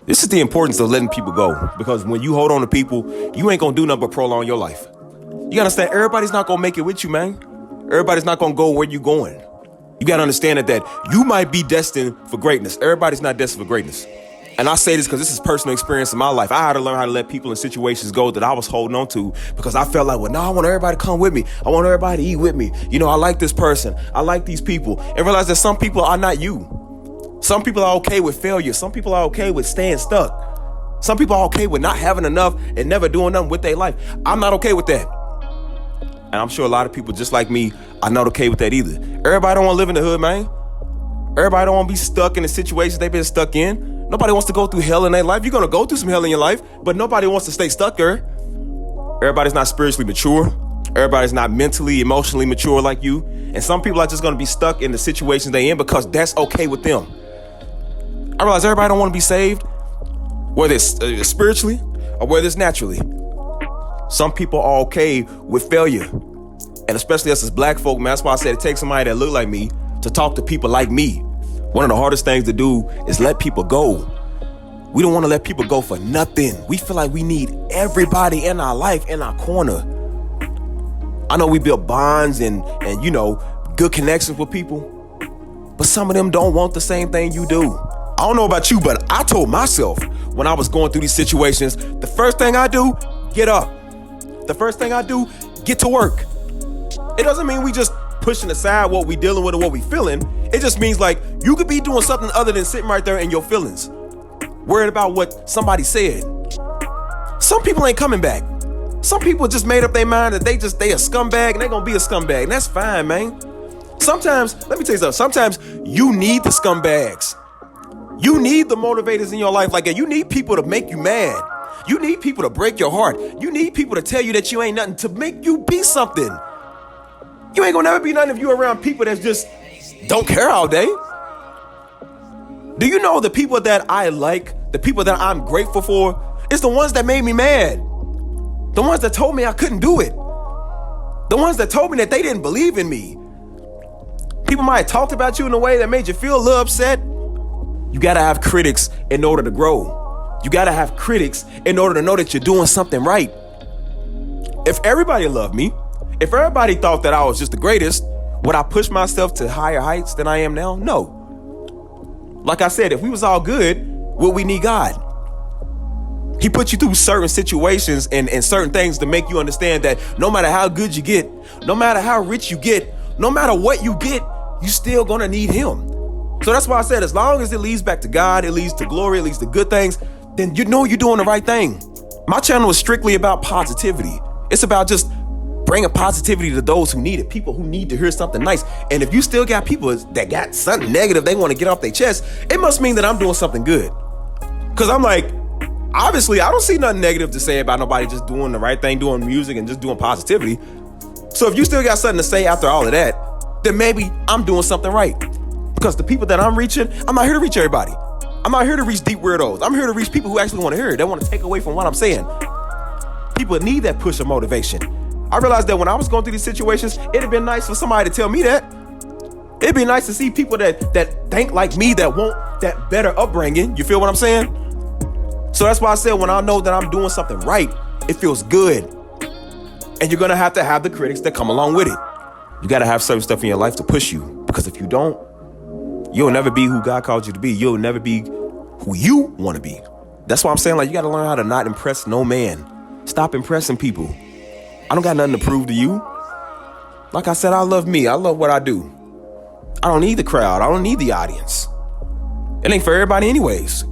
This is the importance of letting people go, because when you hold on to people, you ain't gonna do nothing but prolong your life. You gotta understand, everybody's not gonna make it with you, man. Everybody's not gonna go where you going. You gotta understand that you might be destined for greatness. Everybody's not destined for greatness. And I say this because this is personal experience in my life. I had to learn how to let people in situations go that I was holding on to, because I felt like, well, no, I want everybody to come with me. I want everybody to eat with me. You know, I like this person. I like these people. And realize that some people are not you. Some people are okay with failure. Some people are okay with staying stuck. Some people are okay with not having enough and never doing nothing with their life. I'm not okay with that. And I'm sure a lot of people just like me are not okay with that either. Everybody don't want to live in the hood, man. Everybody don't want to be stuck in the situations they've been stuck in. Nobody wants to go through hell in their life. You're going to go through some hell in your life, but nobody wants to stay stuck there. Everybody's not spiritually mature. Everybody's not mentally, emotionally mature like you. And some people are just going to be stuck in the situations they're in because that's okay with them. I realize everybody don't want to be saved, whether it's spiritually or whether it's naturally. Some people are okay with failure. And especially us as black folk, man, that's why I said it takes somebody that look like me to talk to people like me. One of the hardest things to do is let people go. We don't want to let people go for nothing. We feel like we need everybody in our life in our corner. I know we build bonds and you know, good connections with people, but some of them don't want the same thing you do. I don't know about you, but I told myself when I was going through these situations, the first thing I do, get up. The first thing I do, get to work. It doesn't mean we just pushing aside what we dealing with or what we feeling. It just means like you could be doing something other than sitting right there in your feelings, worried about what somebody said. Some people ain't coming back. Some people just made up their mind that they a scumbag and they gonna be a scumbag, and that's fine, man. Sometimes, let me tell you something, sometimes you need the scumbags. You need the motivators in your life like that. You need people to make you mad. You need people to break your heart. You need people to tell you that you ain't nothing, to make you be something. You ain't gonna never be nothing if you're around people that just don't care all day. Do you know the people that I like, the people that I'm grateful for, it's the ones that made me mad. The ones that told me I couldn't do it. The ones that told me that they didn't believe in me. People might have talked about you in a way that made you feel a little upset. You gotta have critics in order to grow. You gotta have critics in order to know that you're doing something right. If everybody loved me, if everybody thought that I was just the greatest, would I push myself to higher heights than I am now? No. Like I said, if we was all good, would we need God? He put you through certain situations and certain things to make you understand that no matter how good you get, no matter how rich you get, no matter what you get, you still gonna need him. So that's why I said, as long as it leads back to God, it leads to glory, it leads to good things, then you know you're doing the right thing. My channel is strictly about positivity. It's about just bringing positivity to those who need it, people who need to hear something nice. And if you still got people that got something negative they want to get off their chest, it must mean that I'm doing something good. Because I'm like, obviously, I don't see nothing negative to say about nobody just doing the right thing, doing music and just doing positivity. So if you still got something to say after all of that, then maybe I'm doing something right. Because the people that I'm reaching, I'm not here to reach everybody. I'm not here to reach deep weirdos. I'm here to reach people who actually want to hear it. They want to take away from what I'm saying. People need that push of motivation. I realized that when I was going through these situations, it'd been nice for somebody to tell me that. It'd be nice to see people that think like me, that want that better upbringing. You feel what I'm saying? So that's why I said when I know that I'm doing something right, it feels good. And you're going to have the critics that come along with it. You got to have certain stuff in your life to push you. Because if you don't, you'll never be who God called you to be. You'll never be who you want to be. That's why I'm saying, like, you got to learn how to not impress no man. Stop impressing people. I don't got nothing to prove to you. Like I said, I love me. I love what I do. I don't need the crowd. I don't need the audience. It ain't for everybody anyways.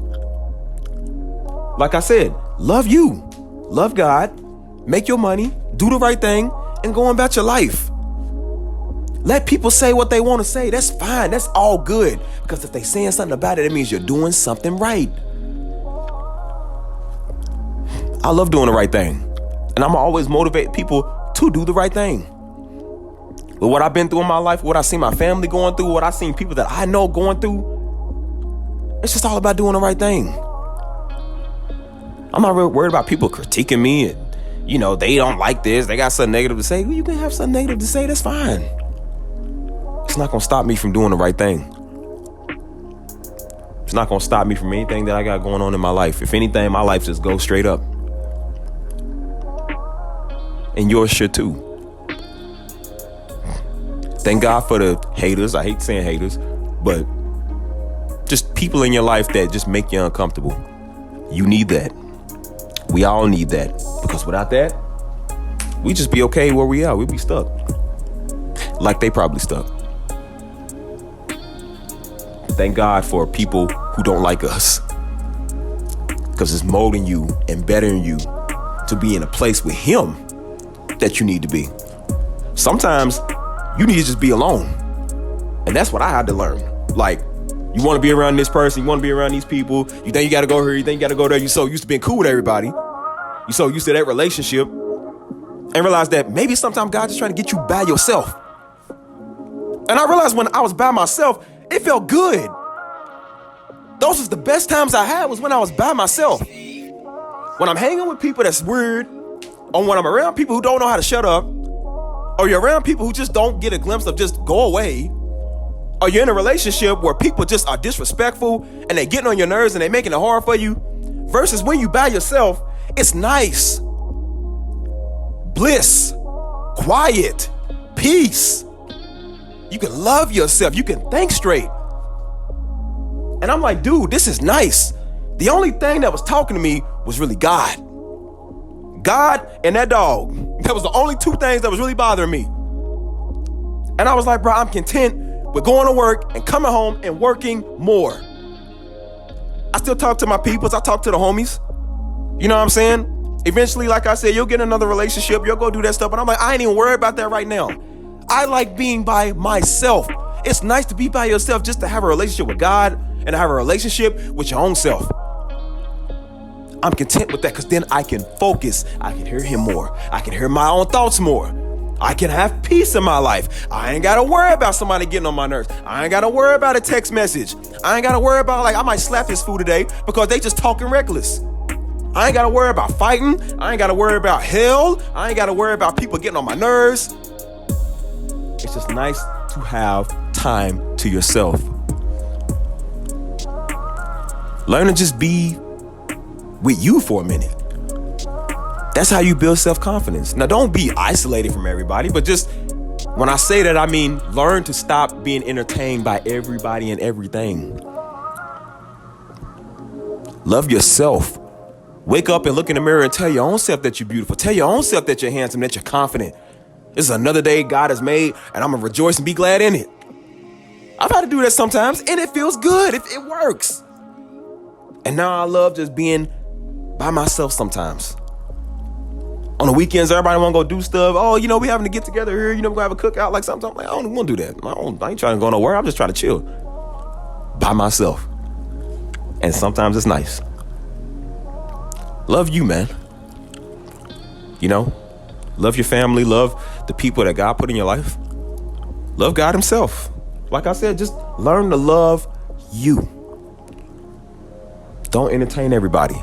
Like I said, love you. Love God. Make your money. Do the right thing. And go on about your life. Let people say what they want to say. That's fine. That's all good. Because if they saying something about it, it means you're doing something right. I love doing the right thing. And I'm always motivate people to do the right thing. With what I've been through in my life, what I seen my family going through, what I seen people that I know going through, it's just all about doing the right thing. I'm not really worried about people critiquing me and, they don't like this. They got something negative to say. Well, you can have something negative to say. That's fine. It's not going to stop me from doing the right thing. It's not going to stop me from anything that I got going on in my life. If anything, my life just goes straight up. And yours should too. Thank God for the haters. I hate saying haters, but just people in your life that just make you uncomfortable. You need that. We all need that. Because without that, we just be okay where we are. We'd be stuck. Like they probably stuck. Thank God for people who don't like us. Because it's molding you and bettering you to be in a place with Him that you need to be. Sometimes you need to just be alone. And that's what I had to learn. Like, you want to be around this person, you want to be around these people, you think you got to go here, you think you got to go there, you so used to being cool with everybody, you so used to that relationship, and realize that maybe sometimes God's just trying to get you by yourself. And I realized when I was by myself, it felt good. Those was the best times I had was when I was by myself. When I'm hanging with people that's weird, or when I'm around people who don't know how to shut up, or you're around people who just don't get a glimpse of just go away, or you're in a relationship where people just are disrespectful and they're getting on your nerves and they're making it hard for you, versus when you by yourself, it's nice. Bliss, quiet, peace. You can love yourself. You can think straight. And I'm like, dude, this is nice. The only thing that was talking to me was really God. God and that dog. That was the only two things that was really bothering me. And I was like, bro, I'm content with going to work and coming home and working more. I still talk to my peoples. I talk to the homies. You know what I'm saying? Eventually, like I said, you'll get another relationship. You'll go do that stuff. But I'm like, I ain't even worried about that right now. I like being by myself. It's nice to be by yourself, just to have a relationship with God and to have a relationship with your own self. I'm content with that because then I can focus. I can hear Him more. I can hear my own thoughts more. I can have peace in my life. I ain't got to worry about somebody getting on my nerves. I ain't got to worry about a text message. I ain't got to worry about, like, I might slap this fool today because they just talking reckless. I ain't got to worry about fighting. I ain't got to worry about hell. I ain't got to worry about people getting on my nerves. It's just nice to have time to yourself. Learn to just be with you for a minute. That's how you build self-confidence. Now, don't be isolated from everybody, but just, when I say that, I mean learn to stop being entertained by everybody and everything. Love yourself. Wake up and look in the mirror and tell your own self that you're beautiful. Tell your own self that you're handsome, that you're confident. This is another day God has made, and I'm going to rejoice and be glad in it. I've had to do that sometimes, and it feels good. It works. And now I love just being by myself sometimes. On the weekends, everybody want to go do stuff. Oh, we having to get together here. We're going to have a cookout like something. I'm like, I don't want to do that. I ain't trying to go nowhere. I'm just trying to chill by myself. And sometimes it's nice. Love you, man. Love your family. Love the people that God put in your life. Love God Himself. Like I said, just learn to love you. Don't entertain everybody.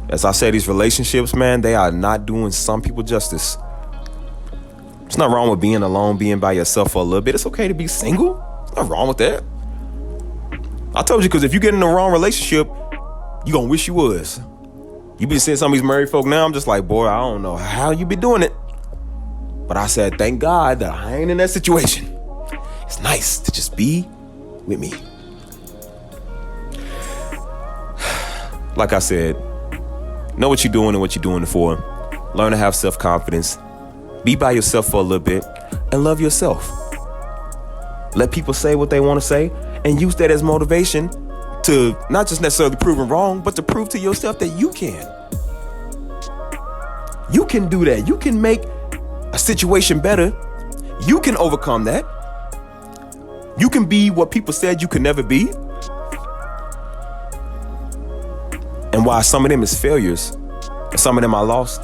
As I say, these relationships, man, they are not doing some people justice. It's not wrong with being alone, being by yourself for a little bit. It's okay to be single. There's nothing wrong with that. I told you, because if you get in the wrong relationship, you're going to wish you was. You be seeing some of these married folk now, I'm just like, boy, I don't know how you be doing it. But I said, thank God that I ain't in that situation. It's nice to just be with me. Like I said, know what you're doing and what you're doing it for. Learn to have self-confidence. Be by yourself for a little bit and love yourself. Let people say what they want to say and use that as motivation to not just necessarily prove them wrong, but to prove to yourself that you can. You can do that. You can make a situation better. You can overcome that. You can be what people said you could never be. And while some of them is failures, and some of them are lost,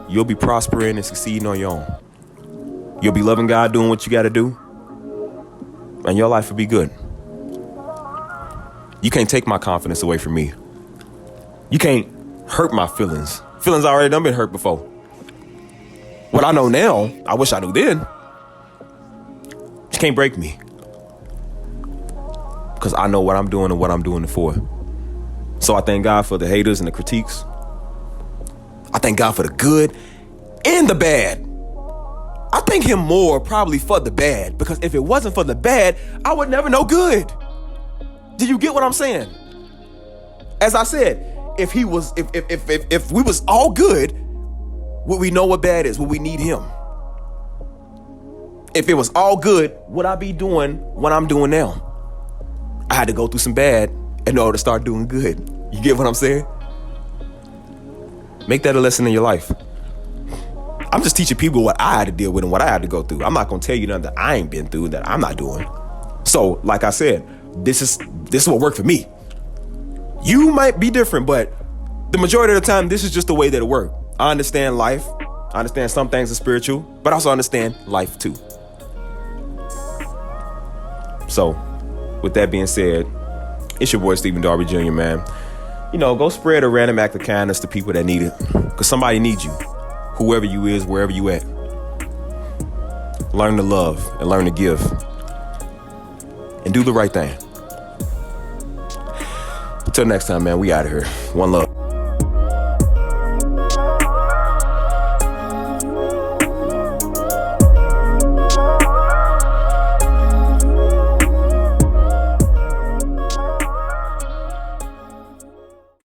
you'll be prospering and succeeding on your own. You'll be loving God, doing what you got to do, and your life will be good. You can't take my confidence away from me. You can't hurt my feelings. Feelings already done been hurt before. What I know now, I wish I knew then. You can't break me. Because I know what I'm doing and what I'm doing it for. So I thank God for the haters and the critiques. I thank God for the good and the bad. I thank him more probably for the bad. Because if it wasn't for the bad, I would never know good. Do you get what I'm saying? As I said, if we was all good, would we know what bad is? Would we need him? If it was all good, would I be doing what I'm doing now? I had to go through some bad in order to start doing good. You get what I'm saying? Make that a lesson in your life. I'm just teaching people what I had to deal with and what I had to go through. I'm not gonna tell you nothing that I ain't been through that I'm not doing. So, like I said, this is what worked for me. You might be different, but the majority of the time, this is just the way that it works. I understand life. I understand some things are spiritual, but I also understand life too. So, with that being said, it's your boy Stephen Darby Jr., man. You know, go spread a random act of kindness to people that need it. Because somebody needs you. Whoever you is, wherever you at. Learn to love and learn to give. And do the right thing. Until next time, man, we out of here. One love.